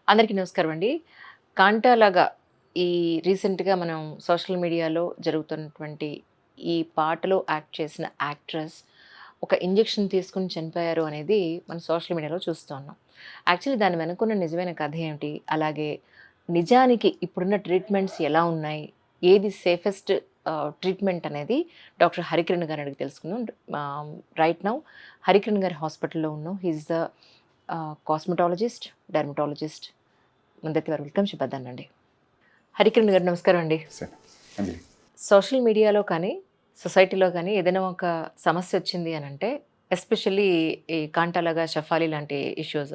అందరికీ నమస్కారం అండి. కాంటాలాగా ఈ రీసెంట్‌గా మనం సోషల్ మీడియాలో జరుగుతున్నటువంటి ఈ పాటలో యాక్ట్ చేసిన యాక్ట్రెస్ ఒక ఇంజెక్షన్ తీసుకొని చనిపోయారు అనేది మనం సోషల్ మీడియాలో చూస్తూ ఉన్నాం. యాక్చువల్లీ దాని వెనకున్న నిజమైన కథ ఏమిటి? అలాగే నిజానికి ఇప్పుడున్న ట్రీట్మెంట్స్ ఎలా ఉన్నాయి? ఏది సేఫెస్ట్ ట్రీట్మెంట్ అనేది డాక్టర్ హరికిరణ్ గారిని అడిగి తెలుసుకుందాం. రైట్ నౌ హరికిరణ్ గారి హాస్పిటల్‌లో ఉన్నాం. He is the cosmetologist, dermatologist. ముందైతే వారు వెల్కమ్ చెప్పేద్దానండి. హరికిరణ్ గారు నమస్కారం అండి. సరే అండి. సోషల్ మీడియాలో కానీ, సొసైటీలో కానీ ఏదైనా ఒక సమస్య వచ్చింది అని అంటే ఎస్పెషల్లీ ఈ కాంటాలాగా, షఫాలి లాంటి ఇష్యూస్.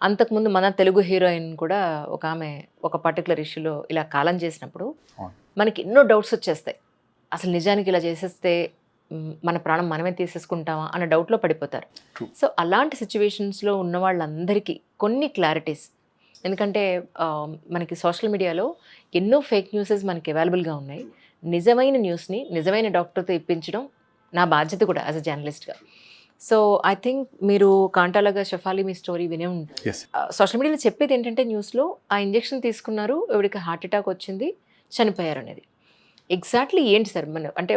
అంతకుముందు మన తెలుగు హీరోయిన్ కూడా ఒక ఆమె ఒక పర్టికులర్ ఇష్యూలో ఇలా కాలం చేసినప్పుడు అవును. మనకి ఎన్నో డౌట్స్ వచ్చేస్తాయి. అసలు నిజానికి ఇలా చేసేస్తే మన ప్రాణం మనమే తీసేసుకుంటామా అన్న డౌట్‌లో పడిపోతారు. True. సో అలాంటి సిట్యుయేషన్స్‌లో ఉన్న వాళ్ళందరికీ కొన్ని క్లారిటీస్, ఎందుకంటే మనకి సోషల్ మీడియాలో ఎన్నో ఫేక్ న్యూసెస్ మనకి అవైలబుల్‌గా ఉన్నాయి. నిజమైన న్యూస్‌ని నిజమైన డాక్టర్‌తో ఇప్పించడం నా బాధ్యత కూడా యాస్ ఎ జర్నలిస్ట్‌గా. సో ఐ థింక్ మీరు కాంటాలాగా, షఫాలి మీ స్టోరీ వినే ఉంటారు. యెస్. సోషల్ మీడియాలో చెప్పేది ఏంటంటే న్యూస్‌లో ఆ ఇంజెక్షన్ తీసుకున్నారు, ఆవిడకి హార్ట్ అటాక్ వచ్చింది, చనిపోయారు అనేది. ఎగ్జాక్ట్‌లీ ఏంటి సార్? మన అంటే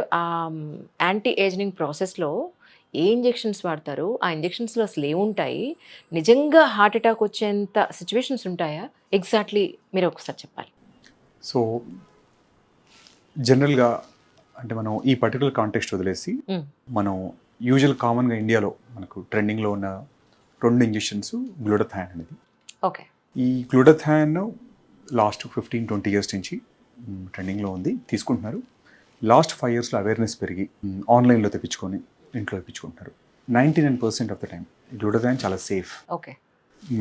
యాంటీ ఏజింగ్ ప్రాసెస్‌లో ఏ ఇంజెక్షన్స్ వాడతారు? ఆ ఇంజెక్షన్స్‌లో అసలు ఏముంటాయి? నిజంగా హార్ట్ అటాక్ వచ్చేంత సిట్యుయేషన్స్ ఉంటాయా? ఎగ్జాక్ట్‌లీ మీరు ఒకసారి చెప్పాలి. సో జనరల్‌గా అంటే మనం ఈ పర్టికులర్ కాంటెక్స్ట్ వదిలేసి హ్మ్. మనం యూజువల్ కామన్‌గా ఇండియాలో మనకు ట్రెండింగ్‌లో ఉన్న 2 ఇంజెక్షన్స్ గ్లూటాథయాన్ అనేది. ఓకే. ఈ గ్లూటాథయాన్ లాస్ట్ 15, 20 ఇయర్స్ నుంచి ట్రెండింగ్‌లో ఉంది. తీసుకుంటున్నారు. లాస్ట్ 5 ఇయర్స్‌లో అవేర్‌నెస్ పెరిగి ఆన్‌లైన్‌లో తెప్పించుకొని ఇంట్లో తెప్పించుకుంటున్నారు. 99% ఆఫ్ ద టైమ్ గ్లూటాథయాన్ చాలా సేఫ్. ఓకే.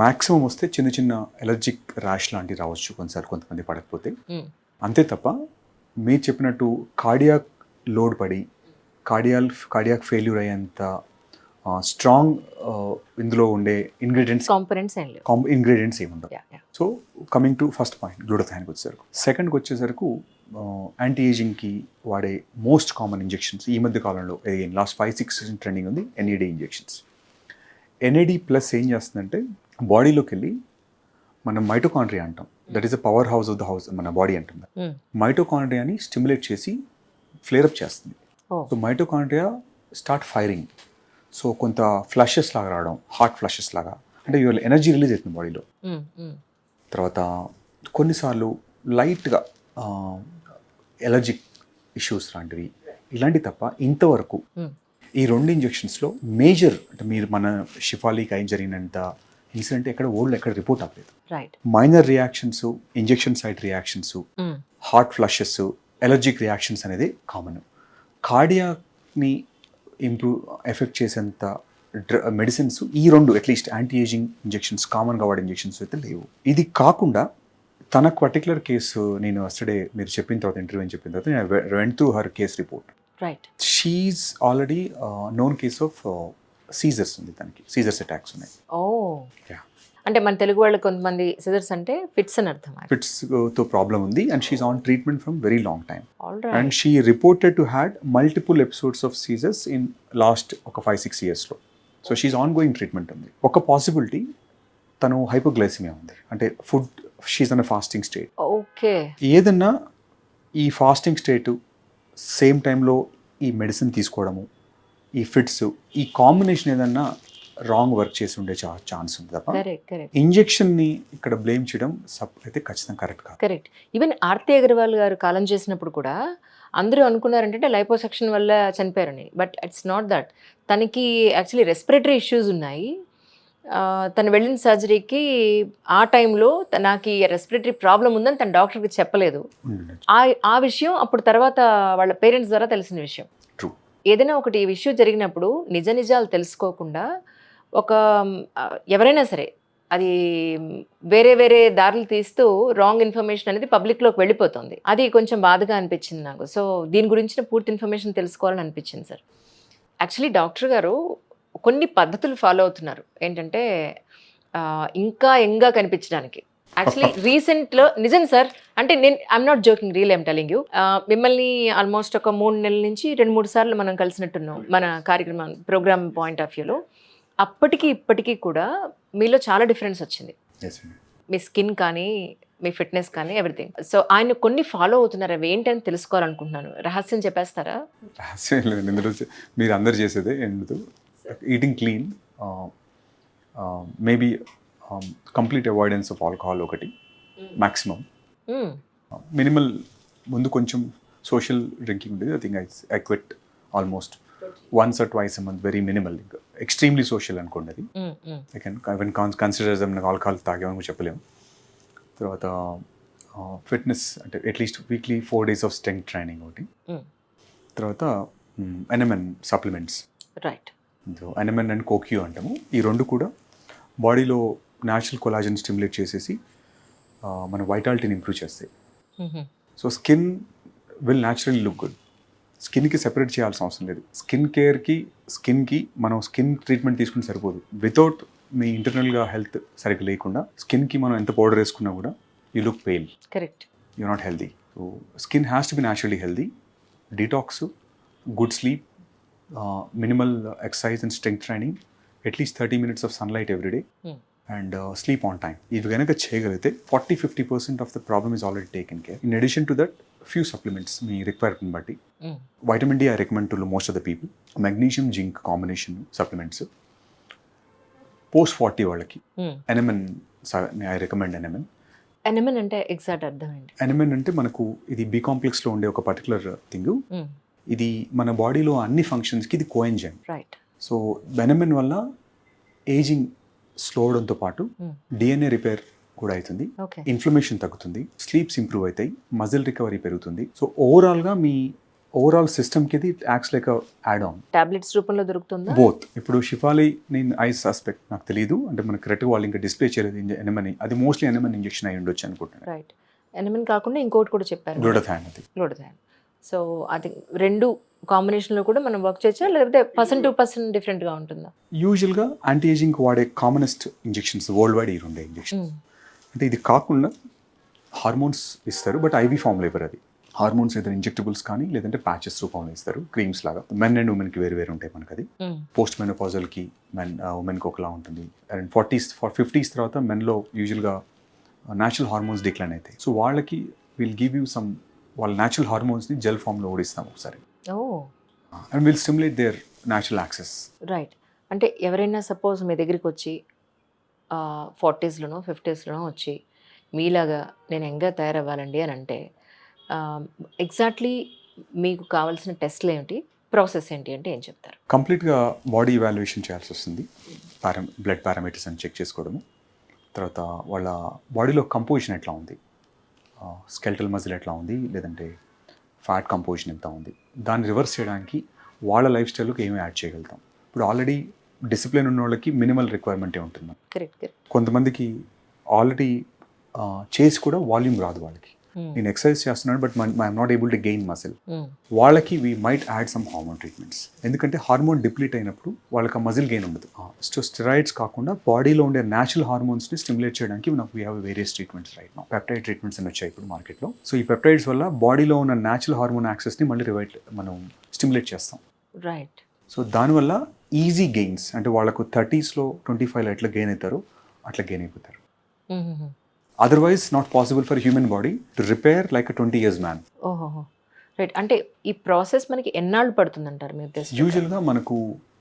మాక్సిమం వస్తే చిన్న చిన్న ఎలర్జిక్ ర్యాష్ లాంటివి రావచ్చు కొన్నిసార్లు కొంతమంది పడకపోతే. హ్మ్. అంతే తప్ప మీరు చెప్పినట్టు కార్డియాక్ లోడ్ పడి కార్డియాక్ ఫెయిల్యూర్ అయ్యేంత స్ట్రాంగ్ ఇందులో ఉండే ఇంగ్రీడియంట్స్ కాంపోనెంట్స్ ఏం లేవు. ఏమి ఉండవు. Yeah! Yeah! So coming to first point గ్లూటాథయాన్కి వచ్చేసరికి, సెకండ్కి వచ్చేసరికి యాంటీ ఏజింగ్కి వాడే మోస్ట్ కామన్ ఇంజెక్షన్స్ ఈ మధ్య కాలంలో లాస్ట్ 5-6 ఇయర్స్ ట్రెండింగ్ ఉంది ఎన్ఏడి ఇంజెక్షన్స్. ఎన్ఏడి ప్లస్ ఏం చేస్తుందంటే బాడీలోకి వెళ్ళి మనం మైటోకాండ్రియా అంటాం, that is the power house of the house మన బాడీ అంటాం. హ్మ్. మైటోకాండ్రియాని స్టిమ్యులేట్ చేసి ఫ్లేరప్ చేస్తుంది. Oh! So mitochondria start firing. So కొంత ఫ్లషెస్ లాగా రావడం, హార్ట్ ఫ్లషెస్ లాగా, అంటే ఇవాళ ఎనర్జీ రిలీజ్ అవుతుంది బాడీలో. హ్మ్. హ్మ్. తర్వాత కొన్నిసార్లు లైట్గా ఎలర్జిక్ ఇష్యూస్ లాంటివి ఇలాంటి తప్ప ఇంతవరకు హ్మ్. ఈ 2 ఇంజెక్షన్స్లో మేజర్ అంటే మీరు మన షిఫాలీకి ఏం జరిగినంత ఇన్సిడెంట్ ఎక్కడ వరల్డ్ ఎక్కడ రిపోర్ట్ అవ్వలేదు. Right. Minor reactions, injection site reactions, hmm. Heart flushes, allergic reactions అనేది కామన్. కార్డియాక్ని ఎఫెక్ట్ చేసేంత మెడిసిన్స్ ఈ 2 అట్లీస్ట్ యాంటీ ఏజింగ్ ఇంజెక్షన్స్ కామన్గా వాడే ఇంజెక్షన్స్ అయితే లేవు. ఇది కాకుండా తన పర్టికులర్ కేసు నేను అస్టర్డే మీరు చెప్పిన తర్వాత ఇంటర్వ్యూ చెప్పిన తర్వాత నేను went through her case report. Right. She's already known case of seizures ఉంది, తనకి సీజర్స్ అటాక్స్ ఉన్నాయి. ఓహ్! Yeah. అంటే మన తెలుగు వాళ్ళు కొంతమంది సిజర్స్ అంటే ఫిట్స్ అని అర్థం. ఫిట్స్తో ప్రాబ్లం ఉంది and she's on treatment from very long time. Alright. And she reported to had multiple episodes of seizures in last ఒక 5-6 ఇయర్స్లో. So she's ongoing treatment ఉంది. ఒక పాసిబిలిటీ తను హైపోగ్లైసిమియా ఉంది, అంటే food she's on fasting state. Okay. ఏదన్నా ఈ fasting స్టేటు same టైంలో ఈ మెడిసిన్ తీసుకోవడము, ఈ ఫిట్స్, ఈ కాంబినేషన్ ఏదన్నా రాంగ్ వర్క్ చేసి ఉండే ఛాన్స్ ఉంది తప్ప కరెక్ట్. కరెక్ట్. ఇంజెక్షన్ని ఇక్కడ బ్లేమ్ చేయడం అయితే ఖచ్చితంగా కరెక్ట్ కాదు. కరెక్ట్. ఈవెన్ ఆర్తి అగర్వాల్ గారు కాలం చేసినప్పుడు కూడా అందరూ అనుకున్నారంటే లైపోసెక్షన్ వల్ల చనిపోయారని. But it's not that. తనకి యాక్చువల్లీ రెస్పిరేటరీ ఇష్యూస్ ఉన్నాయి. తను వెళ్ళిన సర్జరీకి ఆ టైంలో నాకు రెస్పిరేటరీ ప్రాబ్లమ్ ఉందని తన డాక్టర్కి చెప్పలేదు. ఉండొచ్చు. ఆ విషయం అప్పుడు తర్వాత వాళ్ళ పేరెంట్స్ ద్వారా తెలిసిన విషయం. ట్రూ. ఏదైనా ఒకటి ఇష్యూ జరిగినప్పుడు నిజాలు తెలుసుకోకుండా ఒక ఎవరైనా సరే అది వేరే వేరే దారులు తీస్తూ రాంగ్ ఇన్ఫర్మేషన్ అనేది పబ్లిక్లోకి వెళ్ళిపోతుంది. అది కొంచెం బాధగా అనిపించింది నాకు. సో దీని గురించిన పూర్తి ఇన్ఫర్మేషన్ తెలుసుకోవాలని అనిపించింది సార్. యాక్చువల్లీ డాక్టర్ గారు కొన్ని పద్ధతులు ఫాలో అవుతున్నారు. ఏంటంటే ఇంకా యంగ్గా కనిపించడానికి. యాక్చువల్లీ రీసెంట్లో నిజం సార్, అంటే నేను I'm not joking, real I'm telling you. మిమ్మల్ని ఆల్మోస్ట్ ఒక 3 నెలల నుంచి 2-3 సార్లు మనం కలిసినట్టున్నాం మన కార్యక్రమం ప్రోగ్రామ్ పాయింట్ ఆఫ్ వ్యూలో. అప్పటికి ఇప్పటికీ కూడా మీలో చాలా డిఫరెన్స్ వచ్చింది. Yes, ma'am. మీ స్కిన్ కానీ, మీ ఫిట్‌నెస్ కానీ ఎవ్రీథింగ్. సో, ఆయన కొన్ని ఫాలో అవుతున్నారు. అవి ఏంటని తెలుసుకోవాలనుకుంటున్నాను. రహస్యం చెప్పేస్తారా? రహస్యం లేదు ఇందులో మీరు అందరు చేసేదే ఎందుకు eating clean, maybe complete avoidance of alcohol ఒకటి మ్యాక్సిమం, హ్మ్. మినిమల్. ముందు కొంచెం సోషల్ డ్రింకింగ్ ఉండేది. I think I quit almost once or twice a month, very minimal. ఇంకా ఎక్స్ట్రీమ్లీ సోషల్ అనుకోండి అది. హ్మ్. హ్మ్. ఐ కెన్ కన్సిడర్ నాకు ఆల్కహాల్ తాగేమని కూడా చెప్పలేము. తర్వాత ఫిట్నెస్ అంటే at least weekly 4 days of strength training ఒకటి. హ్మ్. తర్వాత NMN supplements, right. NMN and CoQ అంటాము. ఈ రెండు కూడా బాడీలో న్యాచురల్ కొలాజన్ స్టిమ్యులేట్ చేసేసి మన వైటాలిటీని ఇంప్రూవ్ చేస్తాయి. హుహు. So skin will naturally look good. స్కిన్కి సెపరేట్ చేయాల్సిన అవసరం లేదు. స్కిన్ కేర్కి స్కిన్కి మనం స్కిన్ ట్రీట్మెంట్ తీసుకుని సరిపోదు. వితౌట్ మీ ఇంటర్నల్గా హెల్త్ సరిగ్గా లేకుండా స్కిన్కి మనం ఎంత పౌడర్ వేసుకున్నా కూడా you look pale, correct. You not healthy. So skin has to be naturally healthy. Detox, good sleep, minimal exercise and strength training, at least 30 minutes of sunlight every day, hmm. And sleep on time. ఇవి కనుక చేయగలిగితే 40-50% of the problem is already taken care. In addition to that few supplements మీ requirement బట్టి. Hmm. Vitamin D I recommend to most of the people. Magnesium zinc combination supplements post 40 వాళ్ళకి. హ్మ్. ఎనెమెన్ I recommend ఎనెమెన్. Animal అంటే exact అర్థం ఏంటి? ఎనెమెన్ అంటే మనకు ఇది బి కాంప్లెక్స్లో ఉండే ఒక పర్టికులర్ థింగ్. హ్మ్. ఇది మన బాడీలో అన్ని ఫంక్షన్స్కి ఇది కోఎంజైమ్. రైట్. సో ఎనెమెన్ వల్ల ఏజింగ్ స్లో అవడంతో పాటు హ్మ్. డిఎన్ఏ రిపేర్ కూడా అవుతుంది, ఓకే. ఇన్ఫ్లమేషన్ తగ్గుతుంది, స్లీప్స్ ఇంప్రూవ్ అవుతాయి, మజిల్ రికవరీ పెరుగుతుంది. సో ఓవరాల్గా మీ ఓవరాల్ సిస్టమ్కి ఇది acts like add on. Tablets రూపంలో దొరుకుతుందా? బోత్. ఇప్పుడు షిఫాలి నేను ఐ సస్పెక్ట్, నాకు తెలియదు అంటే మనకు కరెక్ట్గా వాళ్ళు ఇంకా డిస్ప్లే చేయలేదు ఎనమని. అది మోస్ట్లీ ఎనమన్ ఇంజెక్షన్ అయి ఉండొచ్చు అనుకుంటున్నాను. రైట్. ఎనిమల్ కాకుండా ఇంకోటి కూడా చెప్పారు. గ్లూటాథైన్ అది. గ్లూటాథైన్. సో, అది 2 కాంబినేషన్‌లో కూడా మనం వర్క్ చేయొచ్చా? లేకపోతే పర్సన్ టు పర్సన్ డిఫరెంట్‌గా ఉంటుందా? యూజువల్గా యాంటీ ఏజింగ్ వాడే కామనెస్ట్ ఇంజెక్షన్స్ వరల్డ్ వైడ్ ఈ రెండే ఇంజెక్షన్. హ్మ్. అంటే ఇది కాకుండా హార్మోన్స్ ఇస్తారు, బట్ ఐవీ ఫామ్లో ఇవ్వరు. అది హార్మోన్స్ ఏదైనా ఇంజెక్టబుల్స్ కానీ లేదంటే ప్యాచెస్ రూపంలో ఇస్తారు, క్రీమ్స్ లాగా. మెన్ అండ్ ఉమెన్కి వేరు వేరు ఉంటాయి మనకు. అది హ్మ్. పోస్ట్ మెనోపాజల్కి ఉమెన్కి ఒకలా ఉంటుంది. అండ్ 50s తర్వాత మెన్లో యూజువల్గా న్యాచురల్ హార్మోన్స్ డిక్లైన్ అవుతాయి. సో వాళ్ళకి విల్ గివ్ యూ సమ్ వాళ్ళ న్యాచురల్ హార్మోన్స్ని జెల్ ఫామ్లో ఓడిస్తాం ఒకసారి, oh! And will stimulate their natural axis. Right. అంటే ఎవరైనా సపోజ్ మీ దగ్గరికొచ్చి 40స్‌లోనో, 50స్‌లోనో వచ్చి మీలాగా నేను యంగ్‌గా తయారవ్వాలండి అని అంటే ఎగ్జాక్ట్లీ మీకు కావాల్సిన టెస్ట్‌లేంటి? ప్రాసెస్ ఏంటి అంటే ఏం చెప్తారు? కంప్లీట్గా బాడీ ఇవాల్యుయేషన్ చేయాల్సి వస్తుంది. బ్లడ్ పారామీటర్స్ అని చెక్ చేసుకోవడము, తర్వాత వాళ్ళ బాడీలో కంపోజిషన్ ఎట్లా ఉంది, స్కెల్టల్ మజిల్ ఎట్లా ఉంది, లేదంటే ఫ్యాట్ కంపోజిషన్ ఎంత ఉంది, దాన్ని రివర్స్ చేయడానికి వాళ్ళ లైఫ్ స్టైల్కి ఏమి యాడ్ చేయగలుగుతాం. ఇప్పుడు ఆల్రెడీ డిసిప్లిన్ ఉన్న వాళ్ళకి మినిమల్ రిక్వైర్మెంటే ఉంటుంది. కరెక్ట్. కరెక్ట్. కొంతమందికి ఆల్రెడీ చేసి కూడా వాల్యూమ్ రాదు వాళ్ళకి. హ్మ్. నేను ఎక్సర్సైజ్ చేస్తున్నాను but I'm not able to gain muscle. హ్మ్. వాళ్ళకి we might add some hormone treatments. ఎందుకంటే హార్మోన్ డిప్లీట్ అయినప్పుడు వాళ్ళకి ఆ మజిల్ గెయిన్ ఉండదు. సో స్టెరాయిడ్స్ కాకుండా బాడీలో ఉండే న్యాచురల్ హార్మోన్స్ని స్టిమ్యులేట్ చేయడానికి నాకు we have various treatments right now. Peptide treatments అని వచ్చాయి ఇప్పుడు మార్కెట్లో. సో ఈ పెప్టైడ్స్ వల్ల బాడీలో ఉన్న న్యాచురల్ హార్మోన్ యాక్సెస్ని మళ్ళీ మనం స్టిమ్యులేట్ చేస్తాం. రైట్. సో దానివల్ల ఈజీ గెయిన్స్, అంటే వాళ్ళకు 30sలో 25లో ఎట్లా గెయిన్ అవుతారో అట్లా గెయిన్ అయిపోతారు. హుహుహు. Otherwise not possible for human body to repair like a 20 years man. ఓహోహో! రైట్. అంటే ఈ ప్రాసెస్ మనకి ఎన్నాళ్ళు పడుతుందంటారు మీ ఉద్దేశం? యూజువల్గా మనకు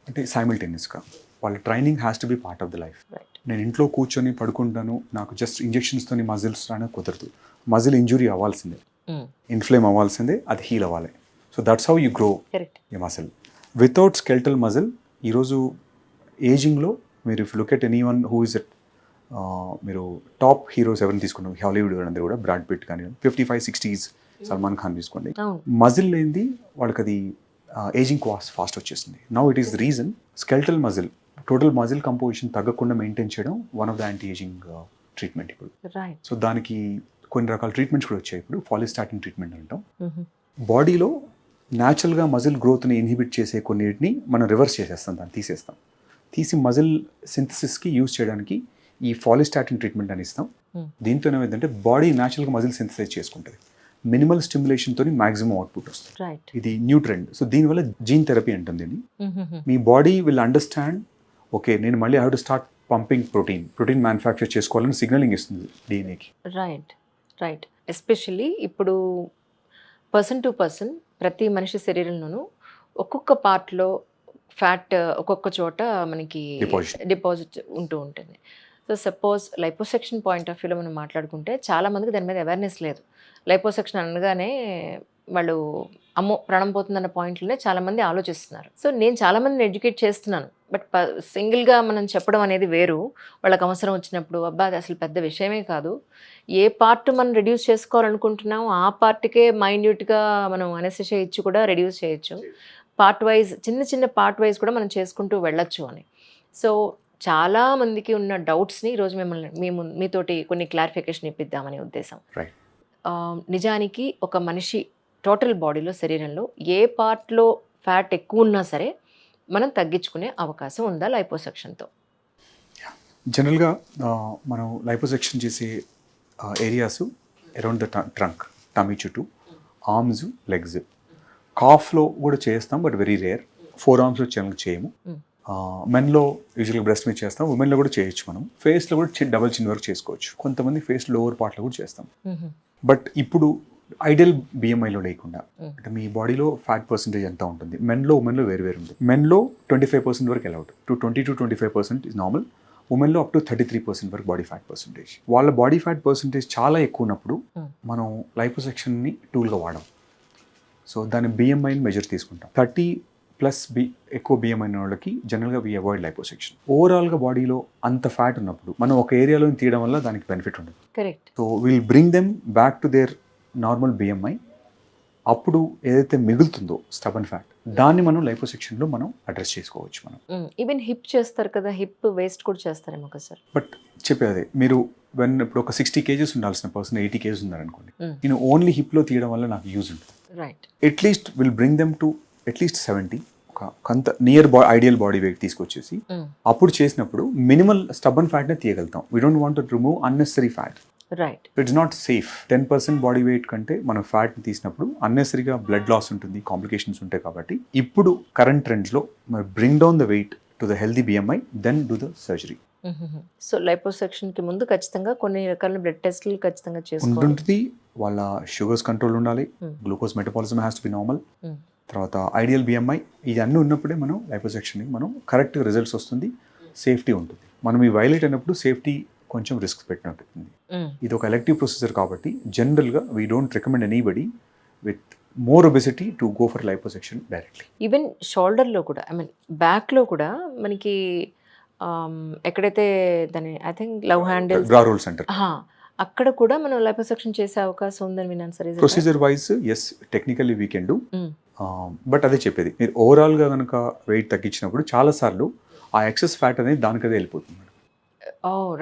అంటే సైమిల్టేనియస్గా వాళ్ళ training has to B part of the life. Right. నేను ఇంట్లో కూర్చొని పడుకుంటాను, నాకు జస్ట్ ఇంజెక్షన్స్తోని మజిల్స్ రానే కుదరదు. మజిల్ ఇంజురీ అవ్వాల్సిందే, హ్మ్. ఇన్ఫ్లేమ్ అవ్వాల్సిందే, అది హీల్ అవ్వాలి. So that's how you grow correct. A muscle. Without skeletal muscle ఈరోజు ఏజింగ్లో మీరు if look at any one who is at, మీరు టాప్ హీరోస్ ఎవరిని తీసుకున్నాం హాలీవుడ్ అందరూ కూడా, బ్రాడ్ పిట్ కానీ 55-60s సల్మాన్ ఖాన్ తీసుకోండి, అవును. మజిల్ లేనిది వాళ్ళకి అది ఏజింగ్ ఫాస్ట్ వచ్చేసింది. Now it is the reason skeletal muscle, total muscle composition తగ్గకుండా మెయింటైన్ చేయడం one of the anti ageing treatment ఇప్పుడు. రైట్. సో దానికి కొన్ని రకాల ట్రీట్మెంట్స్ కూడా వచ్చాయి ఇప్పుడు. ఫాలిస్టాటిన్ ట్రీట్మెంట్ అంటాం. హుహు. బాడీలో న్యాచురల్గా మజిల్ గ్రోత్ని ఇన్హిబిట్ చేసే కొన్నిటిని మనం రివర్స్ చేసేస్తాం, దాన్ని తీసేస్తాం. తీసి మజిల్ సింథసిస్కి యూజ్ చేయడానికి ఈ ఫాలిస్టాటిన్ ట్రీట్మెంట్ అని ఇస్తాం. Hmm. దీంతో ఏమైందంటే బాడీ న్యాచురల్గా మజిల్ సింథసైజ్ చేసుకుంటుంది, మినిమల్ స్టిమ్యులేషన్తో మ్యాక్సిమం అవుట్పుట్ వస్తుంది. రైట్. ఇది న్యూ ట్రెండ్. సో దీనివల్ల జీన్ థెరపీ అంటుంది దీన్ని. హుహుహు. మీ బాడీ విల్ అండర్స్టాండ్, ఓకే నేను మళ్ళీ I have to start pumping protein manufacture చేసుకోవాలని సిగ్నలింగ్ ఇస్తుంది డిఎన్ఏకి. రైట్. ఎస్పెషల్లీ ఇప్పుడు పర్సన్ టు పర్సన్ ప్రతి మనిషి శరీరంలోనూ ఒక్కొక్క పార్ట్లో ఫ్యాట్ ఒక్కొక్క చోట మనకి డిపాజిట్ ఉంటూ ఉంటుంది. So suppose liposuction point of వ్యూలో మనం మాట్లాడుకుంటే చాలామందికి దాని మీద అవేర్నెస్ లేదు. లైపోసెక్షన్ అనగానే వాళ్ళు అమ్మో ప్రాణం పోతుందన్న పాయింట్లోనే చాలామంది ఆలోచిస్తున్నారు. సో నేను చాలామందిని ఎడ్యుకేట్ చేస్తున్నాను. బట్ సింగిల్గా మనం చెప్పడం అనేది వేరు. వాళ్ళకి అవసరం వచ్చినప్పుడు అబ్బా అది అసలు పెద్ద విషయమే కాదు, ఏ పార్ట్ మనం రెడ్యూస్ చేసుకోవాలనుకుంటున్నామో ఆ పార్ట్కే మైన్యూట్గా మనం అనెస్థీషియా ఇచ్చి కూడా రెడ్యూస్ చేయొచ్చు. పార్ట్ వైజ్ చిన్న పార్ట్ వైజ్ కూడా మనం చేసుకుంటూ వెళ్ళొచ్చు అని. సో చాలామందికి ఉన్న డౌట్స్ని ఈరోజు మీతోటి కొన్ని క్లారిఫికేషన్ ఇప్పిద్దామనే ఉద్దేశం. రైట్. నిజానికి ఒక మనిషి టోటల్ బాడీలో శరీరంలో ఏ పార్ట్లో ఫ్యాట్ ఎక్కువ ఉన్నా సరే మనం తగ్గించుకునే అవకాశం ఉందా లైపోసెక్షన్తో? జనరల్గా మనం లైపోసెక్షన్ చేసే areas around the trunk, tummy చుట్టూ, ఆర్మ్స్, లెగ్స్, కాఫ్లో కూడా చేస్తాం బట్ వెరీ రేర్. 4 ఆర్మ్స్లో చేయము. మెన్లో యూజువల్గా బ్రెస్ట్ మీద చేస్తాం, ఉమెన్లో కూడా చేయొచ్చు. మనం ఫేస్లో కూడా డబుల్ చిన్ వరకు చేసుకోవచ్చు. కొంతమంది ఫేస్ లోవర్ పార్ట్లో కూడా చేస్తాం. బట్ ఇప్పుడు ఐడియల్ బిఎంఐలో లేకుండా అంటే మీ బాడీలో ఫ్యాట్ పర్సెంటేజ్ ఎంత ఉంటుంది, మెన్లో ఉమెన్లో వేరు ఉంటుంది. మెన్లో 25% వరకు అలౌడ్, 20-25% ఇస్ నార్మల్. ఉమెన్లో అప్ టు 33% వరకు బాడీ ఫ్యాట్ పర్సెంటేజ్. వాళ్ళ బాడీ ఫ్యాట్ పర్సెంటేజ్ చాలా ఎక్కువ ఉన్నప్పుడు మనం లైపోసెక్షన్ని టూల్గా వాడాం. సో దాని బిఎంఐని మెజర్ తీసుకుంటాం. 30+ ఎక్కువ బిఎంఐ ఉన్న వాళ్ళకి జనరల్గా వి అవాయిడ్ లైపోసెక్షన్. ఓవరాల్గా బాడీలో అంత ఫ్యాట్ ఉన్నప్పుడు మనం ఒక ఏరియాలో తీయడం వల్ల దానికి బెనిఫిట్ ఉండదు. Correct. So will bring them back to their normal BMI. అప్పుడు ఏదైతే మిగులుతుందో స్టబన్ ఫ్యాట్, దాన్ని మనం లైపోసెక్షన్లో మనం అడ్రస్ చేసుకోవచ్చు. మనం ఈవెన్ హిప్ చేస్తారు కదా, హిప్ వేస్ట్ కూడా చేస్తారేమో కదా సార్? బట్ చెప్పేది మీరు ఇప్పుడు ఒక 60 kgs ఉండాల్సిన పర్సన్ 80 kgs ఉన్నారనుకోండి, నేను ఓన్లీ హిప్లో తీయడం వల్ల నాకు యూజ్ ఉంటుంది. Right. At least will bring them to at least 70, కొంత నియర్ ఐడియల్ బాడీ వెయిట్ తీసుకొచ్చేసి అప్పుడు చేసినప్పుడు మినిమల్ స్టబన్ ఫ్యాట్నే తీయగలుగుతాం. We don't want to remove unnecessary fat. Right. It's not safe. 10% body weight కంటే మనం ఫ్యాట్ని తీసినప్పుడు అన్నెసరీగా బ్లడ్ లాస్ ఉంటుంది, కాంప్లికేషన్స్ ఉంటాయి. కాబట్టి ఇప్పుడు కరెంట్ ట్రెండ్స్లో మరి bring down the weight to the healthy BMI, then do the surgery. So లైపోసెక్షన్కి ముందు ఖచ్చితంగా కొన్ని రకాల బ్లడ్ టెస్ట్లు ఖచ్చితంగా ఉంటుంది. వాళ్ళ షుగర్స్ కంట్రోల్ ఉండాలి, glucose metabolism has to be normal, తర్వాత ఐడియల్ బిఎంఐ, ఇవన్నీ ఉన్నప్పుడే మనం లైపోసెక్షన్కి మనం కరెక్ట్ రిజల్ట్స్ వస్తుంది, సేఫ్టీ ఉంటుంది. మనం ఈ వైలేట్ అయినప్పుడు సేఫ్టీ కొంచెం రిస్క్ పెట్టినట్టు. ఇది ఒక ఎలెక్టివ్ ప్రొసీజర్ కాబట్టి జనరల్గా we don't recommend anybody with more obesity to go for liposuction directly. Even షోల్డర్లో కూడా, ఐ మీన్ బ్యాక్లో కూడా మనకి ఎక్కడైతే దాని I think love handle bra rolls అంటారు, అక్కడ కూడా మనం లైపోసెక్షన్ చేసే అవకాశం ఉందని విన్నాను sir. Procedure wise yes, technically we can do. But అదే చెప్పేది, మీరు ఓవరాల్గా కనుక వెయిట్ తగ్గించినప్పుడు చాలాసార్లు ఆ ఎక్సెస్ ఫ్యాట్ అనేది దానికదే వెళ్ళిపోతుంది.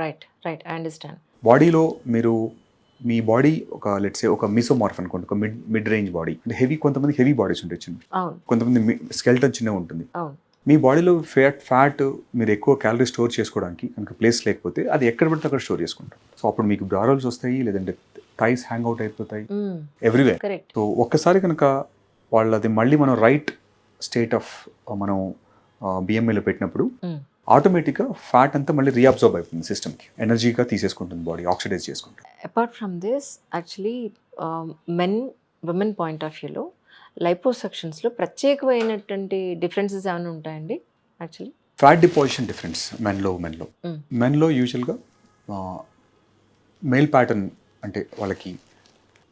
Right, I understand. బాడీలో మీరు మీ బాడీ ఒక లెట్స్ సే ఒక మిసోమార్ఫ్ అనుకోండి, ఒక మిడ్ రేంజ్ బాడీ అంటే హెవీ, కొంతమంది హెవీ బాడీస్ ఉంటాయి చిన్న, కొంతమంది స్కెల్టన్ చిన్నగా ఉంటుంది. మీ బాడీలో ఫ్యాట్ మీరు ఎక్కువ క్యాలరీ స్టోర్ చేసుకోవడానికి కనుక ప్లేస్ లేకపోతే అది ఎక్కడ పడితే అక్కడ స్టోర్ చేసుకుంటాం. సో అప్పుడు మీకు బ్రా రోల్స్ వస్తాయి, లేదంటే థైస్ హ్యాంగ్ అవుట్ అయిపోతాయి ఎవ్రీవేర్. సో ఒక్కసారి కనుక వాళ్ళది మళ్ళీ మనం రైట్ స్టేట్ ఆఫ్ మనం బిఎంఐలో పెట్టినప్పుడు ఆటోమేటిక్గా ఫ్యాట్ అంతా మళ్ళీ రీఅబ్జార్బ్ అయిపోతుంది సిస్టమ్కి, ఎనర్జీగా తీసేసుకుంటుంది బాడీ, ఆక్సిడైజ్ చేసుకుంటుంది. Apart from this actually women point of వ్యూలో లైపోసెక్షన్స్లో ప్రత్యేకమైనటువంటి డిఫరెన్సెస్ ఏమైనా ఉంటాయండి? యాక్చువల్లీ ఫ్యాట్ డిపాజిషన్ డిఫరెన్స్ మెన్లో యూజువల్గా మేల్ ప్యాటర్న్ అంటే వాళ్ళకి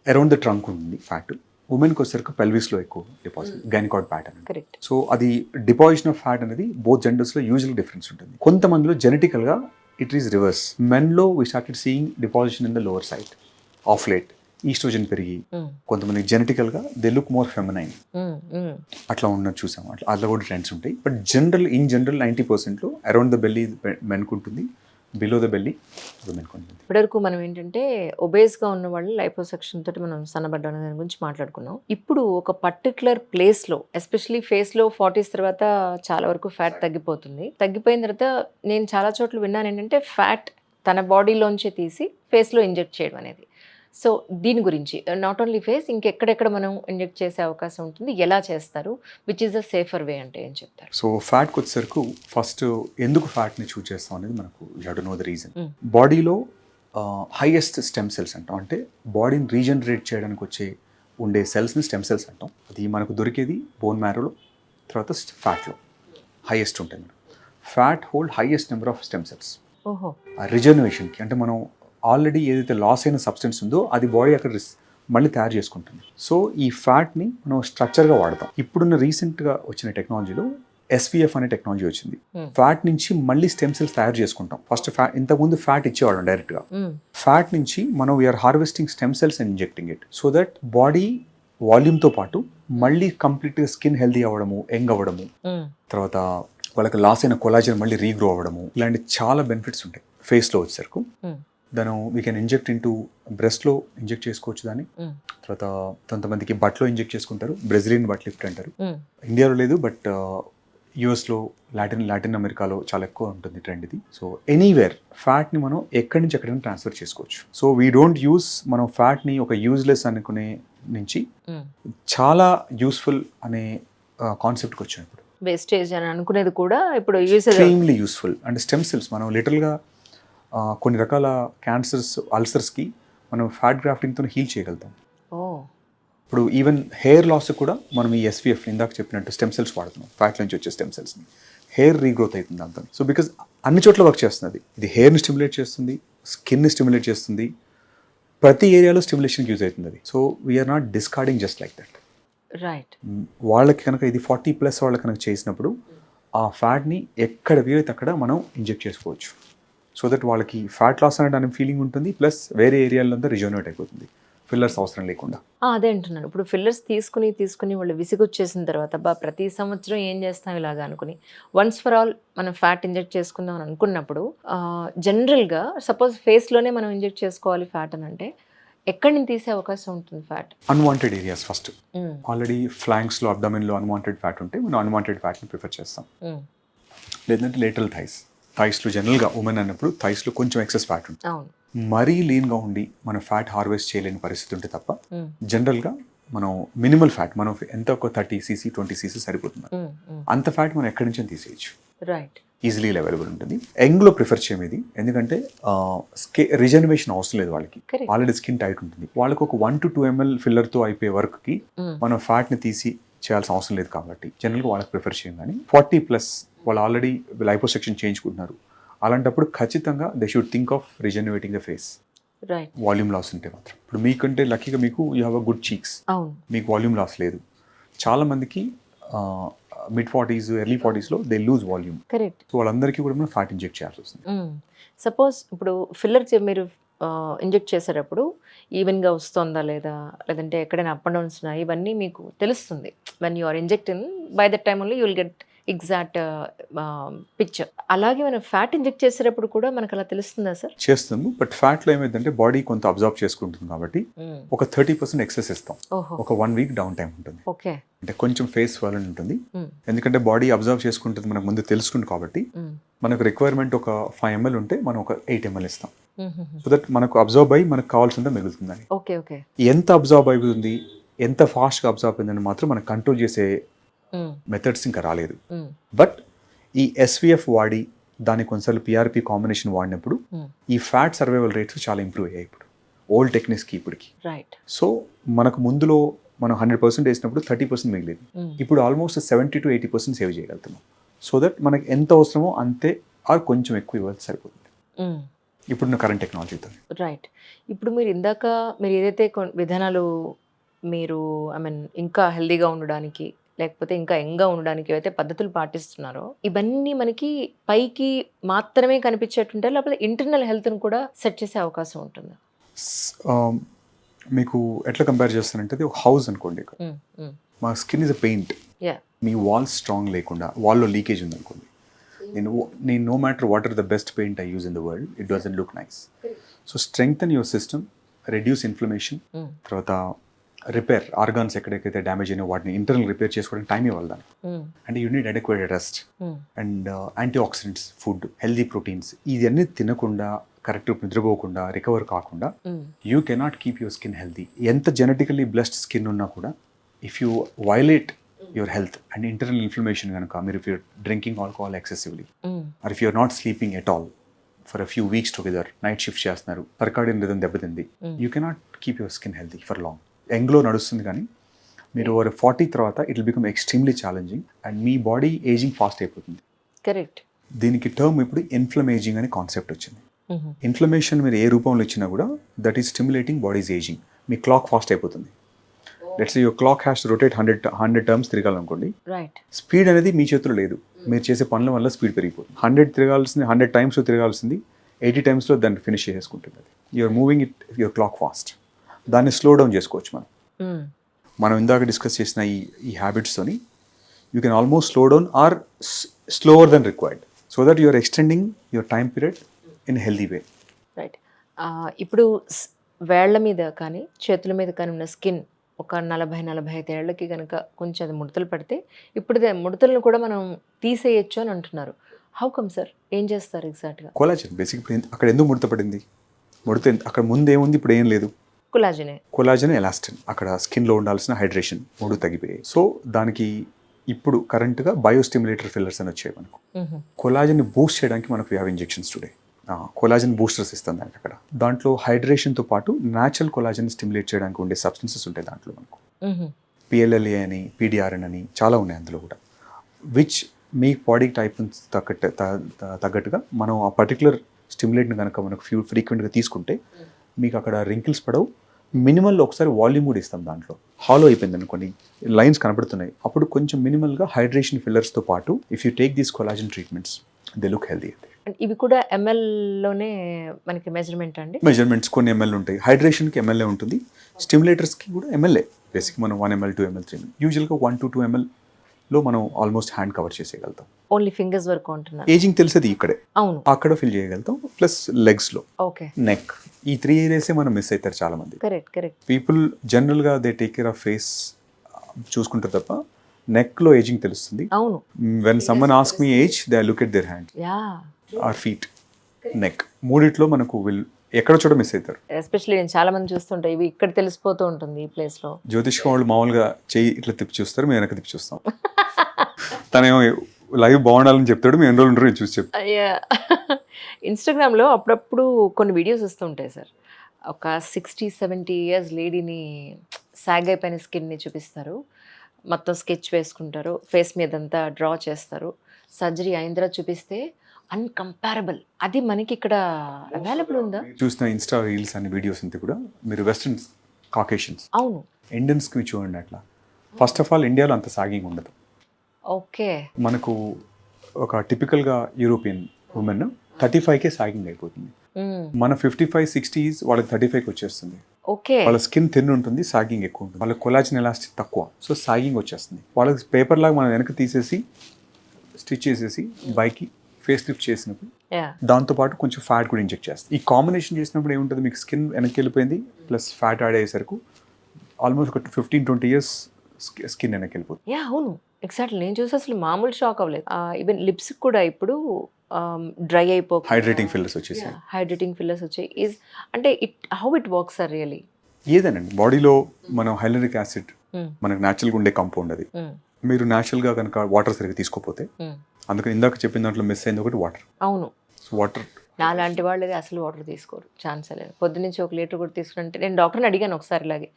అరౌండ్ ద ట్రంక్ ఉంటుంది ఫ్యాట్. ఉమెన్కి వచ్చేసరికి పెల్విస్లో ఎక్కువ deposit, gynaecoid pattern. Correct. So అది డిపాజిషన్ ఆఫ్ ఫ్యాట్ అనేది బోత్ జెండర్స్లో యూజువల్ డిఫరెన్స్ ఉంటుంది. కొంతమందిలో జెనెటికల్గా ఇట్ ఈస్ రివర్స్. మెన్లో we started seeing deposition in the lower side of late, oestrogen పెరిగి కొంతమంది జెనెటికల్గా దే లుక్ మోర్ ఫెమినైన్, అట్లా ఉన్నది చూసాము. అట్లా కూడా ట్రెండ్స్ ఉంటాయి. బట్ ఇన్ జనరల్ 90%లో అరౌండ్ ద బెల్లీ మెన్కు ఉంటుంది, బిలో ద బెల్లీ ఉమెన్కు ఉంటుంది. ఇప్పటివరకు మనం ఏంటంటే ఒబేస్గా ఉన్న వాళ్ళు లైపోసెక్షన్ తోటి మనం సన్నబడ్డ దాని గురించి మాట్లాడుకున్నాం. ఇప్పుడు ఒక పర్టికులర్ ప్లేస్లో ఎస్పెషలీ ఫేస్లో 40s తర్వాత చాలా వరకు ఫ్యాట్ తగ్గిపోతుంది. తగ్గిపోయిన తర్వాత నేను చాలా చోట్ల విన్నాను ఏంటంటే ఫ్యాట్ తన బాడీలోంచి తీసి ఫేస్లో ఇంజెక్ట్ చేయడం అనేది. సో దీని గురించి నాట్ ఓన్లీ ఫేస్ ఇంకెక్కడెక్కడ మనం ఇంజెక్ట్ చేసే అవకాశం ఉంటుంది, ఎలా చేస్తారు, విచ్ ఇస్ ద సేఫర్ వే అంటే ఏం చెప్తారు? సో ఫ్యాట్కి వచ్చేసరికి ఫస్ట్ ఎందుకు ఫ్యాట్ని చూస్ చేస్తాం అనేది మనకు you know the reason. Mm. బాడీలో హైయెస్ట్ స్టెమ్ సెల్స్ అంటాం, అంటే బాడీని రీజనరేట్ చేయడానికి ఉండే సెల్స్ని స్టెమ్ సెల్స్ అంటాం. అది మనకు దొరికేది బోన్ మ్యారోలో, తర్వాత ఫ్యాట్లో హైయెస్ట్ ఉంటాయి. మనకు fat hold highest number of stem cells. ఓహో. రిజర్వేషన్కి అంటే మనం ఆల్రెడీ ఏదైతే లాస్ అయిన సబ్స్టెన్స్ ఉందో అది బాడీ అక్కడ మళ్ళీ తయారు చేసుకుంటుంది. సో ఈ ఫ్యాట్ని మనం స్ట్రక్చర్గా వాడతాం. ఇప్పుడున్న రీసెంట్గా వచ్చిన టెక్నాలజీలో SVF అనే టెక్నాలజీ వచ్చింది. ఫ్యాట్ నుంచి మళ్ళీ స్టెమ్ సెల్స్ తయారు చేసుకుంటాం. ఫస్ట్ ఇంతకుముందు ఫ్యాట్ ఇచ్చేవాళ్ళం డైరెక్ట్గా. ఫ్యాట్ నుంచి మనం we are harvesting stem cells and injecting it, so that body వాల్యూమ్తో పాటు మళ్ళీ కంప్లీట్గా స్కిన్ హెల్దీ అవ్వడము, యంగ్ అవ్వడము, తర్వాత వాళ్ళకి లాస్ అయిన కొలాజన్ మళ్ళీ రీగ్రో అవ్వడము, ఇలాంటి చాలా బెనిఫిట్స్ ఉంటాయి. ఫేస్లో వచ్చేసరికి దాని వీ కెన్ ఇంజెక్ట్ ఇంటూ బ్రెస్ట్లో ఇంజెక్ట్ చేసుకోవచ్చు దాన్ని. తర్వాత కొంతమందికి బట్లో ఇంజెక్ట్ చేసుకుంటారు, బ్రెజిలియన్ బట్ లిఫ్ట్ అంటారు. ఇండియాలో లేదు, బట్ యూఎస్లో, లాటిన్ అమెరికాలో చాలా ఎక్కువ ఉంటుంది ట్రెండ్ ఇది. సో ఎనీవేర్ ఫ్యాట్ని మనం ఎక్కడి నుంచి ఎక్కడైనా ట్రాన్స్ఫర్ చేసుకోవచ్చు. సో వీ డోంట్ యూస్ మనం ఫ్యాట్ని ఒక యూజ్లెస్ అనుకునే నుంచి చాలా యూస్ఫుల్ అనే కాన్సెప్ట్కి వచ్చాం. ఇప్పుడు వేస్టేజ్ అని అనుకునేది కూడా ఇప్పుడు ఎక్స్ట్రీమ్లీ యూస్ఫుల్. అంటే స్టెమ్ సెల్స్ మనం లిటరల్గా కొన్ని రకాల క్యాన్సర్స్, అల్సర్స్కి మనం ఫ్యాట్ గ్రాఫ్టింగ్తో హీల్ చేయగలుగుతాం. ఇప్పుడు ఈవెన్ హెయిర్ లాస్ కూడా మనం ఈ SVF ఇందాక చెప్పినట్టు స్టెమ్ సెల్స్ వాడుతున్నాం. ఫ్యాట్ నుంచి వచ్చే స్టెమ్ సెల్స్ని హెయిర్ రీగ్రోత్ అవుతుంది అంతా. సో బికాజ్ అన్ని చోట్ల వర్క్ చేస్తుంది. ఇది హెయిర్ని స్టిమ్యులేట్ చేస్తుంది, స్కిన్ని స్టిమ్యులేట్ చేస్తుంది, ప్రతి ఏరియాలో స్టిమ్యులేషన్కి యూజ్ అవుతుంది అది. So we're not discarding just like that. Right. వాళ్ళకి కనుక ఇది 40+ వాళ్ళకి కనుక చేసినప్పుడు ఆ ఫ్యాట్ని ఎక్కడ వీలైతే అక్కడ మనం ఇంజెక్ట్ చేసుకోవచ్చు. సో దట్ వాళ్ళకి ఫ్యాట్ లాస్ అనే ఫీలింగ్ ఉంటుంది, ప్లస్ వేరే ఏరియాలో అంతా రిజనరేట్ అయిపోతుంది, ఫిల్లర్స్ అవసరం లేకుండా. అదే అంటున్నాను. ఇప్పుడు ఫిల్లర్స్ తీసుకుని వాళ్ళు విసిగొచ్చేసిన తర్వాత ప్రతి సంవత్సరం ఏం చేస్తాం ఇలాగా అనుకుని వన్స్ ఫర్ ఆల్ మనం ఫ్యాట్ ఇంజెక్ట్ చేసుకుందాం అని అనుకున్నప్పుడు జనరల్గా సపోజ్ ఫేస్లోనే మనం ఇంజెక్ట్ చేసుకోవాలి ఫ్యాట్ అని అంటే ఎక్కడి నుంచి తీసే అవకాశం ఉంటుంది fat? Unwanted areas first. Already ఫ్లాంక్స్లో, అబ్డమిన్లో అన్వాంటెడ్ ఫ్యాట్ ఉంటే మనం అన్వాంటెడ్ ఫ్యాట్ని ప్రిఫర్ చేస్తాం. లేదంటే లేటరల్ థైస్లో జనరల్గా ఉమెన్ అన్నప్పుడు థైస్లో కొంచెం ఎక్సెస్ ఫ్యాట్ ఉంటుంది. మరీ లీన్గా ఉండి మనం ఫ్యాట్ హార్వెస్ట్ చేయలేని పరిస్థితి ఉంటే తప్ప జనరల్గా మనం మినిమల్ ఫ్యాట్ మనం ఎంత ఒక 30 cc 20 cc సరిపోతుంది. అంత ఫ్యాట్ మనం ఎక్కడి నుంచి తీసేయచ్చు. రైట్. ఈజీలీ అవైలబుల్ ఉంటుంది. యంగ్లో ప్రిఫర్ చేయమేది, ఎందుకంటే రిజనరేషన్ అవసరం లేదు వాళ్ళకి, ఆల్రెడీ స్కిన్ టైట్ ఉంటుంది. వాళ్ళకి ఒక 1 to 2 ml ఫిల్లర్తో అయిపోయే వర్క్కి మనం ఫ్యాట్ని తీసి చేయాల్సిన అవసరం లేదు. కాబట్టి జనరల్గా వాళ్ళకి ప్రిఫర్ చేయం. కానీ 40+ వాళ్ళు ఆల్రెడీ లైపోసెక్షన్ చేయించుకుంటున్నారు, అలాంటప్పుడు ఖచ్చితంగా they should think of regenerating the face. Right. Volume loss ఉంటే మాత్రం. ఇప్పుడు మీకంటే లక్కీగా మీకు you have a good cheeks, మీకు వాల్యూమ్ లాస్ లేదు. చాలా మందికి mid-40s, early 40sలో they lose volume. Correct. So వాళ్ళందరికీ కూడా మనం ఫ్యాట్ ఇంజెక్ట్ చేయాల్సి వస్తుంది. సపోజ్ ఇప్పుడు ఫిల్లర్ మీరు ఇంజెక్ట్ చేసేటప్పుడు ఈవెన్గా వస్తుందా లేదా, లేదంటే ఎక్కడైనా అప్ అండ్ డౌన్స్ ఉన్నాయి, ఇవన్నీ మీకు తెలుస్తుంది. When you are injecting by that time only you will get exact picture. అలాగే మనం ఫ్యాట్ ఇంజెక్ట్ చేసేటప్పుడు కూడా మనకు అలా తెలుస్తుందా సార్? చేస్తాము, బట్ ఫ్యాట్లో ఏమైందంటే బాడీ కొంత అబ్జర్వ్ చేసుకుంటుంది కాబట్టి ఒక 30% ఎక్సెస్ ఇస్తాం. ఒక 1 week డౌన్ టైం ఉంటుంది. ఓకే. అంటే కొంచెం ఫేస్ వాళ్ళని ఉంటుంది, ఎందుకంటే బాడీ అబ్జర్వ్ చేసుకుంటుంది, మనకు ముందు తెలుసుకుంది కాబట్టి. మనకు రిక్వైర్మెంట్ ఒక 5 ml ఉంటే మనం ఒక 8 ml ఇస్తాం. సో దట్ మనకు అబ్జర్వ్ అయ్యి మనకు కావాల్సిందే మిగులుతుందని. ఓకే. ఓకే. ఎంత అబ్జర్వ్ అవుతుంది, ఎంత ఫాస్ట్గా అబ్జర్వ్ అయిందని మాత్రం మనం కంట్రోల్ చేసే మెథడ్స్ ఇంకా రాలేదు. బట్ ఈ SVF వాడి దానికి కొన్నిసార్లు PRP కాంబినేషన్ వాడినప్పుడు ఈ ఫ్యాట్ సర్వైవల్ రేట్స్ చాలా ఇంప్రూవ్ అయ్యాయి ఇప్పుడు ఓల్డ్ టెక్నిక్స్కి ఇప్పటికి. రైట్. సో మనకు ముందులో మనం 100% వేసినప్పుడు 30% మిగిలేదు, ఇప్పుడు ఆల్మోస్ట్ 70 to 80% సేవ్ చేయగలుగుతున్నాం. సో దట్ మనకి ఎంత అవసరమో అంతే ఆర్ కొంచెం ఎక్కువ ఇవ్వాలి సరిపోతుంది ఇప్పుడున్న కరెంట్ టెక్నాలజీతో. రైట్. ఇప్పుడు మీరు ఇందాక ఏదైతే విధానాలు మీరు ఇంకా హెల్దీగా ఉండడానికి లేకపోతే ఇంకా యంగ్గా ఉండడానికి అయితే పద్ధతులు పాటిస్తున్నారో, ఇవన్నీ మనకి పైకి మాత్రమే కనిపించేటుంటే లేకపోతే ఇంటర్నల్ హెల్త్ను కూడా సెట్ చేసే అవకాశం ఉంటుందా? మీకు ఎట్లా కంపేర్ చేస్తానంటే అది ఒక హౌస్ అనుకోండి. మా స్కిన్ ఇస్ అ పెయింట్. మీ వాల్స్ స్ట్రాంగ్ లేకుండా వాల్లో లీకేజ్ ఉందనుకోండి, నేను no matter what are the best paint I use in the world, it doesn't look nice. So strengthen your system, reduce inflammation, తర్వాత రిపేర్ ఆర్గాన్స్ ఎక్కడెక్కడైతే damage అయినా వాటిని internal repair చేసుకోవడానికి టైం ఇవ్వాలి దాన్ని. And you need adequate rest and antioxidants, food, healthy proteins, ఇవన్నీ తినకుండా correct నిద్రపోకుండా రికవర్ కాకుండా you cannot keep your skin healthy. ఎంత జెనెటికల్లీ బ్లెస్డ్ స్కిన్ ఉన్నా కూడా if you violate your health and internal inflammation కనుక మీరు if you're drinking alcohol excessively or if you're not sleeping at all for a few weeks together, night shift చేస్తున్నారు, circadian rhythm దెబ్బతింది, you cannot keep your skin healthy for long. యంగ్లో నడుస్తుంది కానీ మీరు over 40 తర్వాత it will become extremely challenging and మీ body ageing fast అయిపోతుంది. Correct. దీనికి టర్మ్ ఇప్పుడు ఇన్ఫ్లమేజింగ్ అనే కాన్సెప్ట్ వచ్చింది. ఇన్ఫ్లమేషన్ మీరు ఏ రూపంలో ఇచ్చినా కూడా that is stimulating bodies aging. మీ క్లాక్ ఫాస్ట్ అయిపోతుంది. Let's your clock has to rotate 100 terms తిరగాలనుకోండి, రైట్. స్పీడ్ అనేది మీ చేతిలో లేదు, మీరు చేసే పనుల వల్ల స్పీడ్ పెరిగిపోతుంది. 100 టైమ్స్లో తిరగాల్సింది 80 టైమ్స్లో దాన్ని ఫినిష్ చేసుకుంటుంది. అది you're moving it your clock fast. దాన్ని స్లో డౌన్ చేసుకోవచ్చు మనం ఇందాక డిస్కస్ చేసిన ఈ హ్యాబిట్స్తోని you can almost slow down or slower than required so that you're extending your time period in healthy way. Right. ఇప్పుడు వేళ్ల మీద కానీ చేతుల మీద కానీ ఉన్న స్కిన్ ఒక 40-45 ఏళ్ళకి కనుక కొంచెం అది ముడతలు పడితే ఇప్పుడు ముడతలను కూడా మనం తీసేయచ్చు అని అంటున్నారు. How come sir? ఏం చేస్తారు ఎగ్జాక్ట్గా? Collagen basic. అక్కడ ఎందుకు ముడత పడింది? అక్కడ ముందు ఏముంది, ఇప్పుడు ఏం లేదు. Collagen, elastin. అక్కడ స్కిన్లో ఉండాల్సిన హైడ్రేషన్ 3 తగ్గిపోయాయి. సో దానికి ఇప్పుడు కరెంట్గా బయోస్టిమ్యులేటర్ ఫిల్లర్స్ అని వచ్చాయి మనకు. కొలాజన్ని బూస్ట్ చేయడానికి మనకు have injections today. Collagen boosters ఇస్తుంది దానికి. అక్కడ దాంట్లో హైడ్రేషన్తో పాటు న్యాచురల్ కొలాజన్ స్టిమ్యులేట్ చేయడానికి ఉండే సబ్స్టెన్సెస్ ఉంటాయి దాంట్లో మనకు. PLLA అని, PDRN అని చాలా ఉన్నాయి అందులో కూడా, విచ్ మీ బాడీ టైప్ తగ్గట్టుగా మనం ఆ పర్టికులర్ స్టిమ్యులేట్ని కనుక మనకు ఫ్రీక్వెంట్గా తీసుకుంటే మీకు అక్కడ రింకిల్స్ పడవు. మినిమల్ ఒకసారి వాల్యూమ్ కూడా ఇస్తాం దాంట్లో. హాలో అయిపోయింది అనుకోండి, లైన్స్ కనబడుతున్నాయి, అప్పుడు కొంచెం మినిమల్గా హైడ్రేషన్ ఫిల్లర్స్తో పాటు if you take these collagen treatments they look healthy. ఇవి కూడా ఎంఎల్లోనే మనకి మెజర్మెంట్ అండి? మెజర్మెంట్స్ కొన్ని ఎంఎల్ ఉంటాయి. హైడ్రేషన్కి ఎంఎల్ఏ ఉంటుంది, స్టిమ్యులేటర్స్కి కూడా ఎంఎల్ఏ. బేసిక్ మనం 1 ml 2 ml 3 ml యూజువల్గా 1 to 2 mlలో మనం ఆల్మోస్ట్ హ్యాండ్ కవర్ చేసేయగలుగుతాం. ఓన్లీ ఫింగర్స్ వరకు ఉంటున్నారు. ఏజింగ్ తెలిసేది ఇక్కడే, అవును, అక్కడ ఫిల్ చేయగలుగుతాం. ప్లస్ లెగ్స్లో, ఓకే, నెక్, ఈ 3 ఏరియాసే మనం మిస్ అవుతారు చాలా మంది. కరెక్ట్. పీపుల్ జనరల్గా they take care of face చూసుకుంటారు తప్ప నెక్లో ఏజింగ్ తెలుస్తుంది. అవును. When someone ask me age they look at their hand or feet, neck. మూడిట్లో మనకు ఎక్కడ చోట మిస్ అవుతారు. ఎస్పెషల్లీ నేను చాలా మంది చూస్తుంటా, ఇవి ఇక్కడ తెలిసిపోతూ ఉంటుంది ఈ ప్లేస్ లో. జ్యోతిష్కం వాళ్ళు మామూలుగా చెయ్యి ఇట్లా తిప్పి చూస్తారు, మేము వెనక తిప్పి చూస్తాం. తనేమో లైవ్ బాగుండాలని చెప్తాడు, మేము ఎన్ని రోజులు ఉంటారో చూసి చెప్తాం. అయ్యా, ఇన్స్టాగ్రామ్లో అప్పుడప్పుడు కొన్ని వీడియోస్ వస్తుంటాయి సార్. ఒక 60-70 years లేడీని సాగ్ అయిపోయిన స్కిన్ని చూపిస్తారు, మొత్తం స్కెచ్ వేసుకుంటారు, ఫేస్ మీద అంతా డ్రా చేస్తారు. సర్జరీ అయిన తర్వాత చూపిస్తే అన్కంపారబుల్. అది మనకి ఇక్కడ అవైలబుల్ ఉందా? చూసిన ఇన్స్టా రీల్స్ అనే వీడియోస్ అంతా కూడా మీరు వెస్ట్రన్ కాకేషియన్స్, అవును, ఇండియన్స్కి చూడండి. అట్లా ఫస్ట్ ఆఫ్ ఆల్ ఇండియాలో అంత సాగింగ్ ఉండదు. ఓకే. మనకు ఒక టిపికల్గా యూరోపియన్ ఉమెన్ 35కే సాగింగ్ అయిపోతుంది. మన 55-60s వాళ్ళకి 35కి వచ్చేస్తుంది. ఓకే. వాళ్ళ స్కిన్ థిన్ ఉంటుంది, సాగింగ్ ఎక్కువ ఉంటుంది. వాళ్ళకి కొలాజిన్ ఎలాస్టిక్ తక్కువ, సో సాగింగ్ వచ్చేస్తుంది. వాళ్ళకి పేపర్ లాగా మనం వెనక తీసేసి స్టిచ్ చేసేసి బైకి ఫేస్ లిఫ్ట్ చేసినప్పుడు దాంతోపాటు కొంచెం ఫ్యాట్ కూడా ఇంజెక్ట్ చేస్తుంది. ఈ కాంబినేషన్ చేసినప్పుడు ఏముంటుంది, మీకు స్కిన్ వెనక్కి వెళ్ళిపోయింది, ప్లస్ ఫ్యాట్ యాడ్ అయ్యేసరికి ఆల్మోస్ట్ ఒక 15-20 years స్కిన్ వెనక్కి వెళ్ళిపోతుంది. అవును, ఎగ్జాక్ట్లీ. నేను చూసి అసలు మామూలు షాక్ అవ్వలేదు. ఈవెన్ లిప్స్ కూడా ఇప్పుడు డ్రై అయిపోయి హైడ్రేటింగ్ ఫిల్లర్స్ వచ్చాయి. అంటే how it works are really? ఏదేనండి, బాడీలో మనం హైలరిక్ యాసిడ్ మనకు న్యాచురల్గా ఉండే కాంపౌండ్ అది. మీరు న్యాచురల్గా కనుక వాటర్ సరిగ్గా తీసుకోకపోతే, అందుకని ఇందాక చెప్పిన దాంట్లో మిస్ అయింది ఒకటి వాటర్. అవును, వాటర్. నాలాంటి వాళ్ళది అసలు వాటర్ తీసుకోరు, ఛాన్స్ లేదు. పొద్దునుంచి 1 లీటర్ కూడా తీసుకుంటే, నేను డాక్టర్ని అడిగాను ఒకసారి ఇలాగే,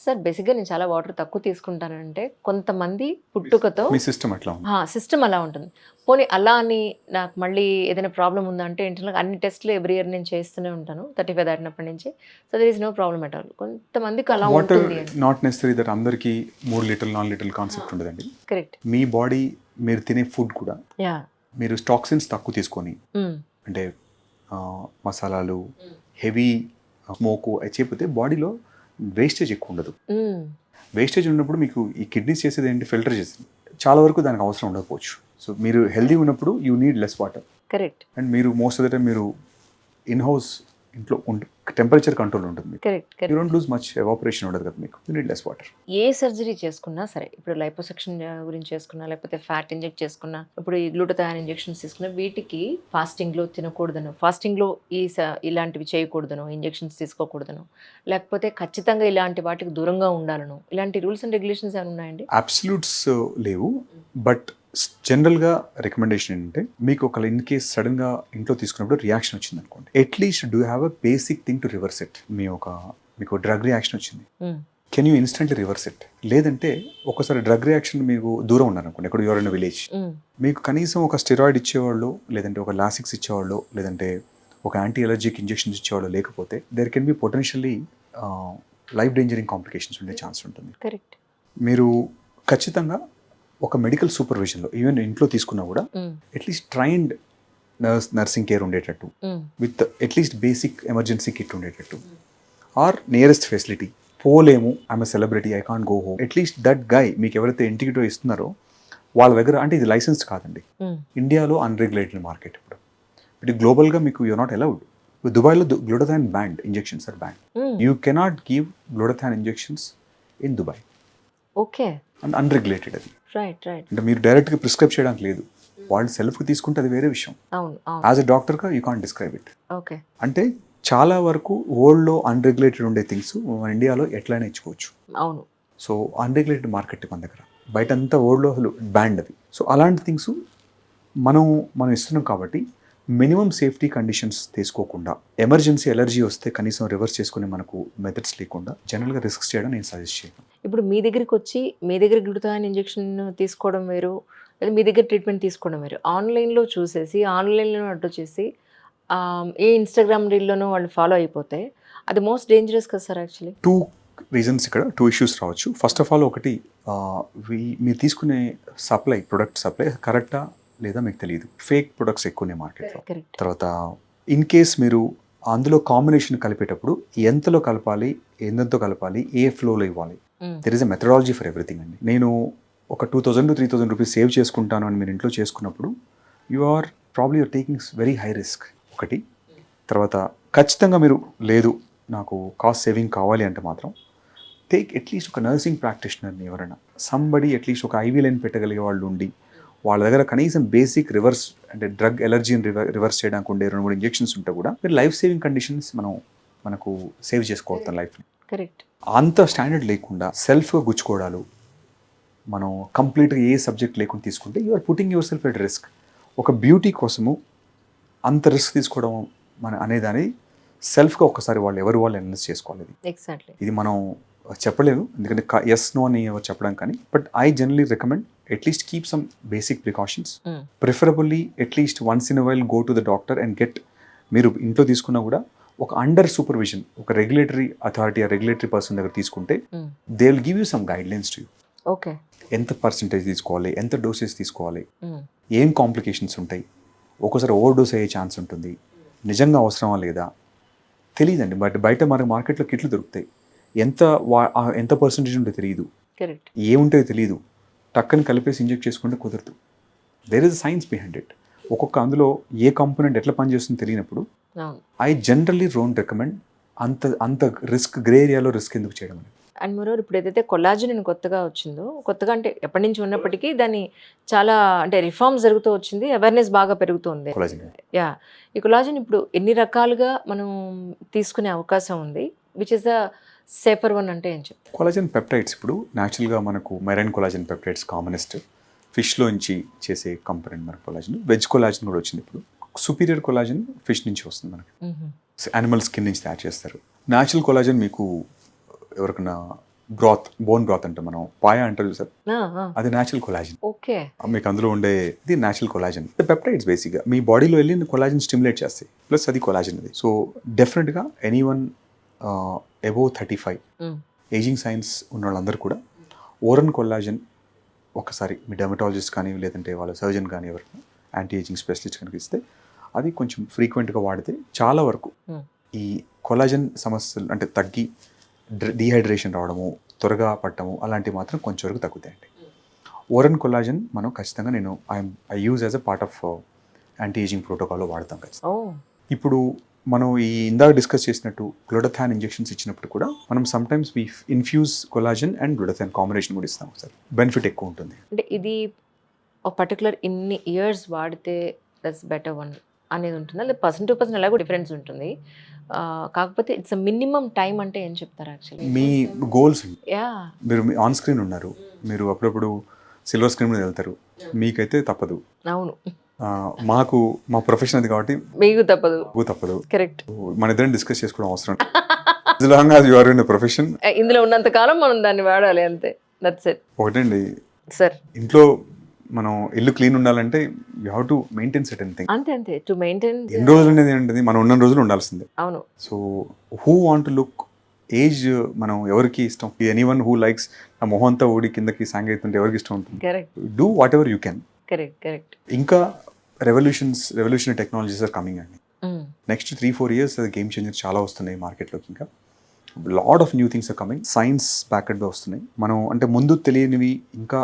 సార్ బేసిక్గా నేను చాలా వాటర్ తక్కువ తీసుకుంటానంటే, కొంతమంది పుట్టుకతో సిస్టమ్ అలా ఉంటుంది. పోనీ అలా అని నాకు మళ్ళీ ఏదైనా ప్రాబ్లం ఉందా అంటే, ఇంటర్నల్గా అన్ని టెస్ట్లు ఎవ్రీ ఇయర్ నేను చేస్తూనే ఉంటాను 35 దాటినప్పటి నుంచి. So there is no problem at all. కొంతమందికి అలా ఉంటుంది. నాట్ నెసరీ దట్ అందరికీ 3 లీటర్లు 4 లీటర్ల కాన్సెప్ట్ ఉండదండి. కరెక్ట్. మీ బాడీ, మీరు తినే ఫుడ్ కూడా మీరు టాక్సిన్స్ తక్కువ తీసుకొని, అంటే మసాలాలు, హెవీ స్మోకు అవి చేయకపోతే బాడీలో వేస్టేజ్ ఎక్కువ ఉండదు. వేస్టేజ్ ఉన్నప్పుడు మీకు ఈ కిడ్నీస్ చేసేది ఏంటి, ఫిల్టర్ చేసేది. చాలా వరకు దానికి అవసరం ఉండకపోవచ్చు. సో మీరు హెల్దీ ఉన్నప్పుడు you need less water. Correct. And మీరు మోస్ట్ ఆఫ్ ద టైం మీరు ఇన్ హౌస్ ఇంట్లో టెంపరేచర్ కంట్రోల్ ఉంటుంది మీకు. Correct you correct. Don't lose much evaporation ఉండదు కదా మీకు. You need less water. A surgery చేసుకున్నా సరే, ఇప్పుడు లైపోసెక్షన్ గురించి చేసుకున్నా, లేకపోతే ఫ్యాట్ ఇంజెక్ట్ చేసుకున్నా, ఇప్పుడు ఈ గ్లూటథయాన్ ఇంజెక్షన్స్ తీసుకున్నా, వీటికి ఫాస్టింగ్లో తినకూడదను, ఫాస్టింగ్లో ఇలాంటివి చేయకూడదను, ఇంజెక్షన్స్ తీసుకోకూడదను, లేకపోతే ఖచ్చితంగా ఇలాంటి వాటికి దూరంగా ఉండాలను, ఇలాంటి రూల్స్ అండ్ రెగ్యులేషన్స్ ఏమైనా ఉన్నాయండి? అబ్సల్యూట్స్ లేవు, బట్ జనరల్గా రికమెండేషన్ ఏంటంటే మీకు ఒక ఇన్ కేస్ సడన్గా ఇంట్లో తీసుకున్నప్పుడు రియాక్షన్ వచ్చింది అనుకోండి, at least do have a basic thing to reverse it. మీకు డ్రగ్ రియాక్షన్ వచ్చింది, can you instantly reverse it? లేదంటే ఒకసారి డ్రగ్ రియాక్షన్ మీకు దూరం ఉన్నారనుకోండి, ఎక్కడ యూఆర్ ఇన్ విలేజ్, మీకు కనీసం ఒక స్టెరాయిడ్ ఇచ్చేవాళ్ళు, లేదంటే ఒక లాసిక్స్ ఇచ్చేవాళ్ళు, లేదంటే ఒక యాంటీ ఎలర్జిక్ ఇంజెక్షన్స్ ఇచ్చేవాళ్ళు లేకపోతే there can be potentially life endangering complications ఉండే ఛాన్స్ ఉంటుంది. కరెక్ట్. మీరు ఖచ్చితంగా ఒక మెడికల్ సూపర్విజన్లో ఈవెన్ ఇంట్లో తీసుకున్నా కూడా అట్లీస్ట్ ట్రైన్డ్ నర్సింగ్ కేర్ ఉండేటట్టు, with at least basic emergency kit ఉండేటట్టు, ఆర్ నియరెస్ట్ ఫెసిలిటీ. పోలేము, I'm a celebrity, I can't go home, at least that guy మీకు ఎవరైతే ఇంటికిటో ఇస్తున్నారో వాళ్ళ దగ్గర, అంటే ఇది లైసెన్స్ కాదండి, ఇండియాలో అన్రెగ్యులేటెడ్ మార్కెట్. ఇప్పుడు గ్లోబల్గా మీకు యూఆర్ నాట్ అలౌడ్. దుబాయ్లో glutathione banned, injections are banned. You cannot give glutathione injections in Dubai. Okay. And unregulated అది. Right right. అంటే మీరు డైరెక్ట్గా ప్రిస్క్రైబ్ చేయడానికి లేదు, వాళ్ళు సెల్ఫ్కి తీసుకుంటే అది వేరే విషయం. అవును అవును. యాజ్ ఎ డాక్టర్గా you can't describe it. Okay. అంటే చాలా వరకు వరల్డ్లో అన్రెగ్యులేటెడ్ ఉండే థింగ్స్ మన ఇండియాలో ఎట్లయినా ఇచ్చుకోవచ్చు. అవును. సో అన్రెగ్యులేటెడ్ మార్కెట్ మన దగ్గర, బయట అంతా వరల్డ్లో అసలు బ్యాండ్ అది. సో అలాంటి థింగ్స్ మనం ఇస్తున్నాం కాబట్టి మినిమం సేఫ్టీ కండిషన్స్ తీసుకోకుండా, ఎమర్జెన్సీ ఎలర్జీ వస్తే కనీసం రివర్స్ చేసుకునే మనకు మెథడ్స్ లేకుండా జనరల్గా రిస్క్ చేయడం నేను సజెస్ట్ చేయను. ఇప్పుడు మీ దగ్గరికి వచ్చి మీ దగ్గర గ్లూటథయాన్ ఇంజెక్షన్ తీసుకోవడం వేరు, లేదా మీ దగ్గర ట్రీట్మెంట్ తీసుకోవడం వేరు. ఆన్లైన్లో చూసేసి ఆన్లైన్లో అడ్డు చేసి ఏ ఇన్స్టాగ్రామ్ రీల్లోనో వాళ్ళు ఫాలో అయిపోతే అది మోస్ట్ డేంజరస్ కదా సార్ యాక్చువల్లీ. 2 రీజన్స్ ఇక్కడ, 2 ఇష్యూస్ రావచ్చు. ఫస్ట్ ఆఫ్ ఆల్ ఒకటి, మీరు తీసుకునే ప్రొడక్ట్ సప్లై కరెక్టా లేదా మీకు తెలియదు. ఫేక్ ప్రొడక్ట్స్ ఎక్కువ ఉన్నాయి మార్కెట్లో. కరెక్ట్. తర్వాత ఇన్ కేస్ మీరు అందులో కాంబినేషన్ కలిపేటప్పుడు ఎంతలో కలపాలి, ఎంతో కలపాలి, ఏ ఫ్లోలో ఇవ్వాలి, there is a methodology for everything అండి. నేను ఒక 2000 to 3000 రూపీస్ సేవ్ చేసుకుంటాను అని మీరు ఇంట్లో చేసుకున్నప్పుడు you're taking very high risk ఒకటి. తర్వాత ఖచ్చితంగా మీరు లేదు నాకు కాస్ట్ సేవింగ్ కావాలి అంటే మాత్రం టేక్ అట్లీస్ట్ ఒక నర్సింగ్ ప్రాక్టీషనర్ని, ఎవరైనా సంబడి అట్లీస్ట్ ఒక ఐవీ లైన్ పెట్టగలిగే వాళ్ళు ఉండి, వాళ్ళ దగ్గర కనీసం బేసిక్ రివర్స్, అంటే డ్రగ్ ఎలర్జీని రివర్స్ చేయడానికి ఉండే 2-3 ఇంజెక్షన్స్ ఉంటే కూడా మీరు లైఫ్ సేవింగ్ కండిషన్స్ మనకు సేవ్ చేసుకోవచ్చు లైఫ్ని. కరెక్ట్. అంత స్టాండర్డ్ లేకుండా సెల్ఫ్గా గుచ్చుకోవడాలు, మనం కంప్లీట్గా ఏ సబ్జెక్ట్ లేకుండా తీసుకుంటే you are putting yourself at risk. ఒక బ్యూటీ కోసము అంత రిస్క్ తీసుకోవడం అనేదాన్ని సెల్ఫ్గా ఒక్కసారి వాళ్ళు అనలైజ్ చేసుకోవాలి. ఎగ్జాక్ట్లీ. ఇది మనం చెప్పలేము, ఎందుకంటే ఎస్ నో అని ఎవరు చెప్పడం, కానీ but I generally recommend at least keep some basic precautions. Preferably at least once in a while go to the doctor and get, మీరు ఇంట్లో తీసుకున్నా కూడా ఒక అండర్ సూపర్విజన్, ఒక రెగ్యులేటరీ అథారిటీ, రెగ్యులేటరీ పర్సన్ దగ్గర తీసుకుంటే they will give you some guide lines to you. Okay. ఎంత percentage తీసుకోవాలి, ఎంత డోసెస్ తీసుకోవాలి, ఏం కాంప్లికేషన్స్ ఉంటాయి, ఒక్కోసారి ఓవర్ డోస్ అయ్యే ఛాన్స్ ఉంటుంది, నిజంగా అవసరమా లేదా తెలియదండి. బట్ బయట మనకు మార్కెట్లో కిట్లు దొరుకుతాయి, ఎంత పర్సంటేజ్ ఉంటే తెలియదు, కరెక్ట్, ఏముంటే తెలియదు, టక్కని కలిపేసి ఇంజెక్ట్ చేసుకుంటే కుదరదు. There is a science behind it. అందులో ఏ కాంపోనెంట్ ఎట్లా పనిచేస్తుందో తెలియనప్పుడు ఐ జనరల్లీ డోంట్ రికమెండ్ అంత రిస్క్, గ్రే ఏరియాలో రిస్క్ ఎందుకు చేయడం అనేది. అండ్ మరోవర్ ఇప్పుడు ఏదైతే కొల్లాజన్ కొత్తగా వచ్చిందో, కొత్తగా అంటే ఎప్పటి నుంచి ఉన్నప్పటికీ దాన్ని చాలా అంటే రిఫార్మ్స్ జరుగుతూ వచ్చింది, అవేర్నెస్ బాగా పెరుగుతుంది. యా, ఈ కొల్లాజన్ ఇప్పుడు ఎన్ని రకాలుగా మనం తీసుకునే అవకాశం ఉంది, which is the safer one అంటే ఏం చెప్తారు? కొలాజన్ పెప్టైడ్స్ ఇప్పుడు న్యాచురల్గా మనకు మెరైన్ కొలాజన్ పెప్టైడ్స్ కామనెస్ట్, ఫిష్లోంచి చేసే కంపోనెంట్ మనకు కొలాజన్. వెజ్ కొలాజన్ కూడా వచ్చింది ఇప్పుడు. సుపీరియర్ కొలాజన్ ఫిష్ నుంచి వస్తుంది మనకి, యానిమల్ స్కిన్ నుంచి తయారు చేస్తారు. న్యాచురల్ కొలాజన్ మీకు ఎవరికైనా బోన్ బ్రాత్ అంటే మనం పాయ అంటారు సార్, అది న్యాచురల్ కొలాజన్. ఓకే, మీకు అందులో ఉండే ఇది న్యాచురల్ కొలాజన్. పెప్టైడ్స్ బేసిక్గా మీ బాడీలో వెళ్ళి కొలాజన్ స్టిమ్యులేట్ చేస్తాయి, ప్లస్ అది కొలాజన్ అది. సో డెఫినెట్గా ఎనీవన్ అబోవ్ 35 ఏజింగ్ సైన్స్ ఉన్న వాళ్ళందరూ కూడా ఓరన్ కొల్లాజన్ ఒకసారి మీ డెర్మటాలజిస్ట్ కానీ లేదంటే వాళ్ళ సర్జన్ కానీ ఎవరైనా యాంటీ ఏజింగ్ స్పెషలిస్ట్ కనుక ఇస్తే అది కొంచెం ఫ్రీక్వెంట్గా వాడితే చాలా వరకు ఈ కొల్లాజన్ సమస్యలు అంటే తగ్గి డీహైడ్రేషన్ రావడము, త్వరగా పట్టడము అలాంటివి మాత్రం కొంచెం వరకు తగ్గుతాయండి. ఓరన్ కొల్లాజన్ మనం ఖచ్చితంగా I use as a part of anti ageing ప్రోటోకాల్లో వాడతాం ఖచ్చితంగా. ఇప్పుడు మనం ఈ ఇందాక డిస్కస్ చేసినట్టు గ్లూటథాన్ ఇంజెక్షన్స్ ఇచ్చినప్పుడు కూడా మనం sometimes we infuse collagen and glutathione combination కూడా ఇస్తాం సార్. బెనిఫిట్ ఎక్కువ ఉంటుంది. అంటే ఇది ఒక పర్టికులర్ ఇన్ని ఇయర్స్ వాడితే దట్స్ బెటర్ వన్ అనేది ఉంటుందా? లేదా పర్సన్ టు పర్సన్ ఎలాగో డిఫరెన్స్ ఉంటుంది. కాకపోతే ఇట్స్ మినిమం టైం అంటే ఏం చెప్తారు యాక్చువల్లీ? మీ గోల్స్ యా. మీరు ఆన్ స్క్రీన్ ఉన్నారు, మీరు అప్పుడప్పుడు సిల్వర్ స్క్రీన్ మీద వెళ్తారు, మీకైతే తప్పదు. అవును, మాకు మా ప్రొఫెషన్ అది కాబట్టి మీకు తప్పదు. తప్పదు. కరెక్ట్. మన ఇద్దరం డిస్కస్ చేసుకోవడం అవసరం. as long as you are in a profession. ఇందులో ఉన్నంత కాలం మనం దాన్ని వాడాలి అంతే. That's it. ఒకటండి సార్, ఇంట్లో మనం ఇల్లు క్లీన్ ఉండాలంటే you have to maintain certain thing. అంతే అంతే. To maintain. ఎన్ని రోజులు అనేది ఏంటిది, మనం ఉన్న రోజులు ఉండాల్సిందే. అవును. So who want to look age మనం ఎవరికి ఇష్టం? ఎనీవన్ హూ లైక్స్ ఆ మొహం అంతా ఊడి కిందకి సాంగ్ అవుతుంటే ఎవరికి ఇష్టం ఉంటుంది? Correct. Do whatever you can. Correct correct. ఇంకా రెవల్యూషనరీ టెక్నాలజీస్ ఆర్ కమింగ్ అండి. నెక్స్ట్ 3-4 years అది గేమ్ చేంజర్ చాలా వస్తున్నాయి మార్కెట్లోకి. ఇంకా lot of new things are coming. Science బ్యాక్అడ్గా వస్తున్నాయి. మనం అంటే ముందు తెలియనివి ఇంకా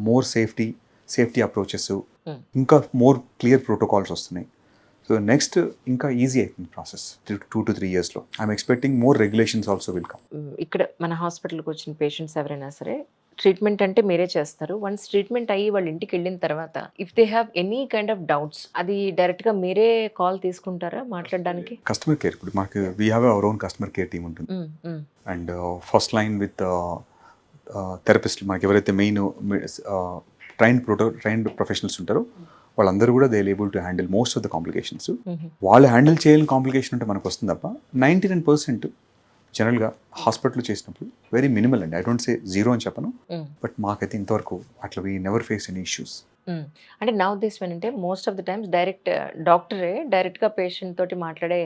మోర్ సేఫ్టీ అప్రోచెస్, ఇంకా మోర్ క్లియర్ ప్రోటోకాల్స్ వస్తున్నాయి. సో నెక్స్ట్ ఇంకా ఈజీ అవుతుంది ప్రాసెస్ 2 to 3 yearsలో. I'm expecting more regulations also will come. ఇక్కడ మన హాస్పిటల్కి వచ్చిన పేషెంట్స్ ఎవరైనా సరే ట్రీట్మెంట్ అంటే మీరే చేస్తారు. వన్స్ ట్రీట్మెంట్ అయ్యి వాళ్ళ ఇంటికి వెళ్ళిన తర్వాత if they have any kind of doubts, అది డైరెక్ట్గా మీరే కాల్ తీసుకుంటారా మాట్లాడడానికి? కస్టమర్ కేర్ ఇప్పుడు మాకు we have our own customer care team ఉంటుంది. And first line with therapist, మనకి ఎవరైతే మెయిన్ ట్రైన్డ్ ప్రొఫెషనల్స్ ఉంటారో వాళ్ళందరూ కూడా they able to handle most of the complications. వాళ్ళు హ్యాండిల్ చేయని కాంప్లికేషన్ అంటే మనకు వస్తుంది తప్ప 99% జనరల్గా హాస్పిటల్ చేసినప్పుడు వెరీ మినిమల్ అండి. ఐ డోంట్ సే జీరో అని చెప్పను, బట్ మాకైతే ఇంతవరకు అట్లా we never face any issues. అంటే నా ఉద్దేశం ఏంటంటే మోస్ట్ ఆఫ్ ద టైమ్స్ డాక్టరే డైరెక్ట్గా పేషెంట్ తోటి మాట్లాడే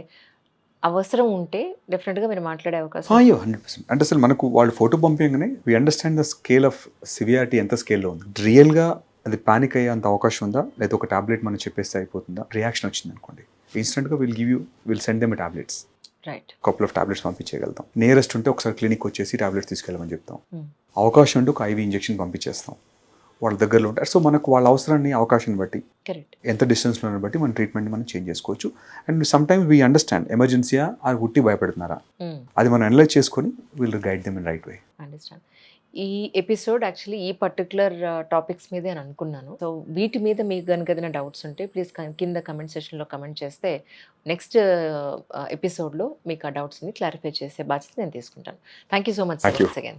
అవసరం ఉంటే డెఫినెట్గా మీరు మాట్లాడే అవకాశం. అయ్యో 100%. అంటే అసలు మనకు వాళ్ళు ఫోటో పంపించగానే we understand the scale of severity ఎంత స్కేల్లో ఉంది. రియల్గా అది పానిక్ అయ్యే అంత అవకాశం ఉందా, లేదా ఒక టాబ్లెట్ మనం చెప్పేస్తే అయిపోతుందా? రియాక్షన్ వచ్చింది అనుకోండి, ఇన్స్టెంట్గా will send them tablets. Right. Couple of tablets పంపించేయగలుగుతాం. నియరెస్ట్ ఉంటే ఒకసారి క్లినిక్ వచ్చేసి టాబ్లెట్స్ తీసుకెళ్ళమని చెప్తాం. అవకాశం ఉంటే ఒక ఐవీ ఇంజెక్షన్ పంపించేస్తాం వాళ్ళ దగ్గరలో ఉంటారు. సో మనకు వాళ్ళ అవసరాన్ని అవకాశం బట్టి ఎంత డిస్టెన్స్లో బట్టి మన ట్రీట్మెంట్ మనం చేంజ్ చేసుకోవచ్చు. And sometimes we understand ఎమర్జెన్సీయా ఆ గుట్టి భయపడుతున్నారా, అది మనం అనలైజ్ చేసుకొని will guide them in right way. Understand. ఈ ఎపిసోడ్ యాక్చువల్లీ ఈ పర్టికులర్ టాపిక్స్ మీదే అని అనుకున్నాను. సో వీటి మీద మీకు కనుక ఏదైనా డౌట్స్ ఉంటే ప్లీజ్ కింద కమెంట్ సెక్షన్లో కమెంట్ చేస్తే నెక్స్ట్ ఎపిసోడ్లో మీకు ఆ డౌట్స్ని క్లారిఫై చేసే బాధ్యత నేను తీసుకుంటాను. Thank you so much sir. Thank you sir.